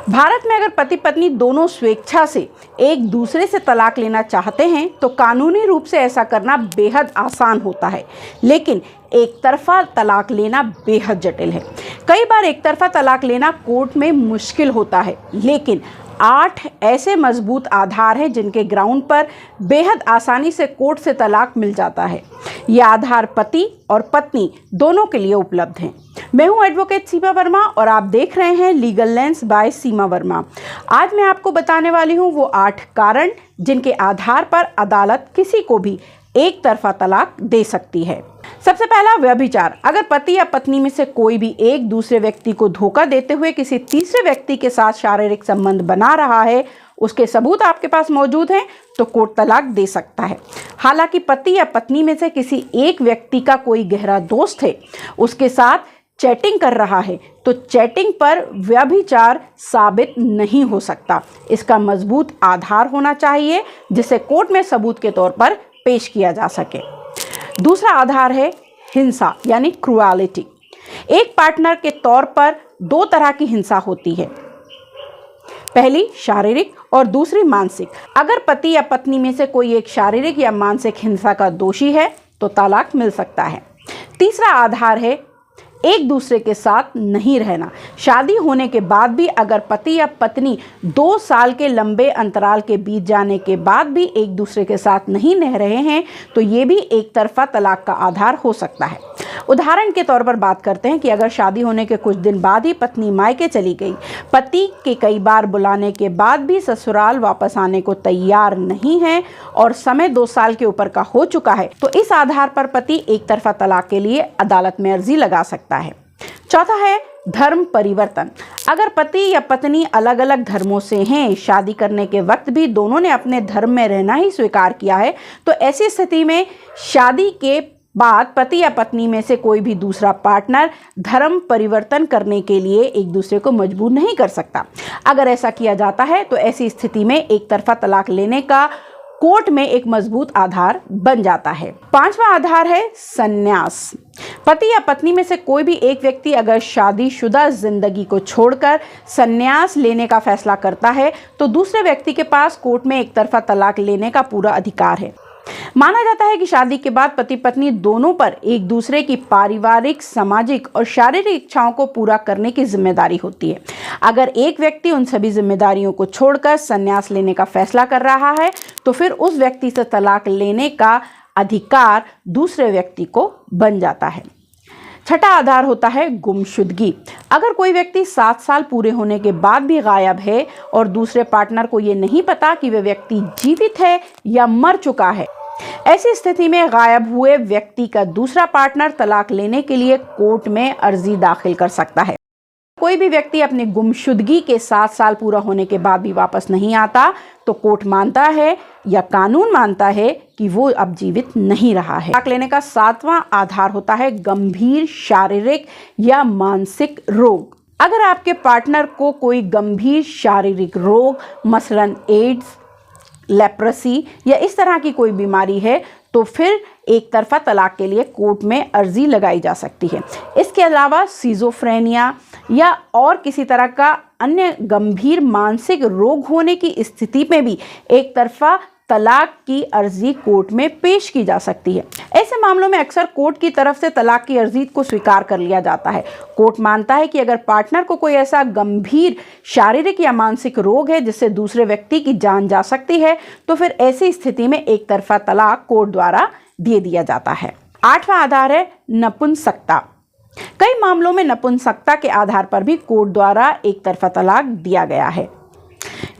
भारत में अगर पति पत्नी दोनों स्वेच्छा से एक दूसरे से तलाक लेना चाहते हैं तो कानूनी रूप से ऐसा करना बेहद आसान होता है, लेकिन एक तरफा तलाक लेना बेहद जटिल है। कई बार एक तरफा तलाक लेना कोर्ट में मुश्किल होता है, लेकिन 8 ऐसे मजबूत आधार हैं जिनके ग्राउंड पर बेहद आसानी से कोर्ट से तलाक मिल जाता है। ये आधार पति और पत्नी दोनों के लिए उपलब्ध हैं। मैं हूं एडवोकेट सीमा वर्मा और आप देख रहे हैं लीगल लेंस बाय सीमा वर्मा। आज मैं आपको बताने वाली हूं वो 8 कारण जिनके आधार पर अदालत किसी को भी एक तरफा तलाक दे सकती है। सबसे पहला, व्यभिचार। अगर पति या पत्नी में से कोई भी एक दूसरे व्यक्ति को धोखा देते हुए किसी तीसरे व्यक्ति के साथ शारीरिक संबंध बना रहा है, उसके सबूत आपके पास मौजूद हैं, तो कोर्ट तलाक दे सकता है। हालांकि पति या पत्नी में से किसी एक व्यक्ति का कोई गहरा दोस्त है, उसके साथ चैटिंग कर रहा है, तो चैटिंग पर व्यभिचार साबित नहीं हो सकता। इसका मजबूत आधार होना चाहिए जिसे कोर्ट में सबूत के तौर पर पेश किया जा सके। दूसरा आधार है हिंसा यानी क्रूएलिटी। एक पार्टनर के तौर पर 2 तरह की हिंसा होती है, पहली शारीरिक और दूसरी मानसिक। अगर पति या पत्नी में से कोई एक शारीरिक या मानसिक हिंसा का दोषी है तो तलाक मिल सकता है। तीसरा आधार है एक दूसरे के साथ नहीं रहना। शादी होने के बाद भी अगर पति या पत्नी 2 साल के लंबे अंतराल के बीत जाने के बाद भी एक दूसरे के साथ नहीं रह रहे हैं तो ये भी एक तरफा तलाक का आधार हो सकता है। उदाहरण के तौर पर बात करते हैं कि अगर शादी होने के कुछ दिन बाद ही पत्नी मायके चली गई, पति के कई बार बुलाने के बाद भी ससुराल वापस आने को तैयार नहीं है और समय 2 साल के ऊपर का हो चुका है, तो इस आधार पर पति एक तरफा तलाक के लिए अदालत में अर्जी लगा सकता है। चौथा है धर्म परिवर्तन। अगर पति या पत्नी अलग अलग धर्मों से हैं, शादी करने के वक्त भी दोनों ने अपने धर्म में रहना ही स्वीकार किया है, तो ऐसी स्थिति में शादी के बाद पति या पत्नी में से कोई भी दूसरा पार्टनर धर्म परिवर्तन करने के लिए एक दूसरे को मजबूर नहीं कर सकता। अगर ऐसा किया जाता है तो ऐसी स्थिति में एक तरफा तलाक लेने का कोर्ट में एक मजबूत आधार बन जाता है। 5वां आधार है संन्यास। पति या पत्नी में से कोई भी एक व्यक्ति अगर शादीशुदा जिंदगी को छोड़कर संन्यास लेने का फैसला करता है तो दूसरे व्यक्ति के पास कोर्ट में एक तरफा तलाक लेने का पूरा अधिकार है। माना जाता है कि शादी के बाद पति पत्नी दोनों पर एक दूसरे की पारिवारिक, सामाजिक और शारीरिक इच्छाओं को पूरा करने की जिम्मेदारी होती है। अगर एक व्यक्ति उन सभी जिम्मेदारियों को छोड़कर संन्यास लेने का फैसला कर रहा है तो फिर उस व्यक्ति से तलाक लेने का अधिकार दूसरे व्यक्ति को बन जाता है। छठा आधार होता है गुमशुदगी। अगर कोई व्यक्ति 7 साल पूरे होने के बाद भी गायब है और दूसरे पार्टनर को ये नहीं पता कि वह व्यक्ति जीवित है या मर चुका है, ऐसी स्थिति में गायब हुए व्यक्ति का दूसरा पार्टनर तलाक लेने के लिए कोर्ट में अर्जी दाखिल कर सकता है। कोई भी व्यक्ति अपनी गुमशुदगी के 7 साल पूरा होने के बाद भी वापस नहीं आता तो कोर्ट मानता है या कानून मानता है कि वो अब जीवित नहीं रहा है। तलाक लेने का 7वां आधार होता है गंभीर शारीरिक या मानसिक रोग। अगर आपके पार्टनर को कोई गंभीर शारीरिक रोग, मसलन एड्स, लेप्रेसी या इस तरह की कोई बीमारी है तो फिर एक तरफा तलाक के लिए कोर्ट में अर्जी लगाई जा सकती है। इसके अलावा सिजोफ्रेनिया या और किसी तरह का अन्य गंभीर मानसिक रोग होने की स्थिति में भी एक तरफा तलाक की अर्जी कोर्ट में पेश की जा सकती है। ऐसे मामलों में अक्सर कोर्ट की तरफ से तलाक की अर्जी को स्वीकार कर लिया जाता है। कोर्ट मानता है कि अगर पार्टनर को कोई ऐसा गंभीर शारीरिक या मानसिक रोग है जिससे दूसरे व्यक्ति की जान जा सकती है तो फिर ऐसी स्थिति में एक तरफा तलाक कोर्ट द्वारा दे दिया जाता है। 8वां आधार है नपुंसकता। कई मामलों में नपुंसकता के आधार पर भी कोर्ट द्वारा एक तरफा तलाक दिया गया है।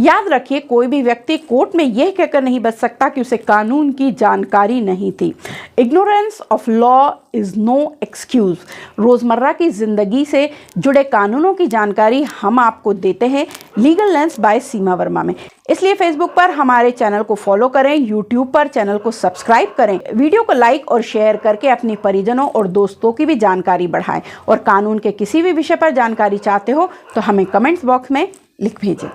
याद रखिए, कोई भी व्यक्ति कोर्ट में यह कहकर नहीं बच सकता कि उसे कानून की जानकारी नहीं थी। Ignorance of law is no excuse. रोजमर्रा की जिंदगी से जुड़े कानूनों की जानकारी हम आपको देते हैं लीगल लेंस बाय सीमा वर्मा में। इसलिए फेसबुक पर हमारे चैनल को फॉलो करें, यूट्यूब पर चैनल को सब्सक्राइब करें, वीडियो को लाइक और शेयर करके अपने परिजनों और दोस्तों की भी जानकारी बढ़ाएं। और कानून के किसी भी विषय पर जानकारी चाहते हो तो हमें कमेंट्स बॉक्स में लिख भेजें।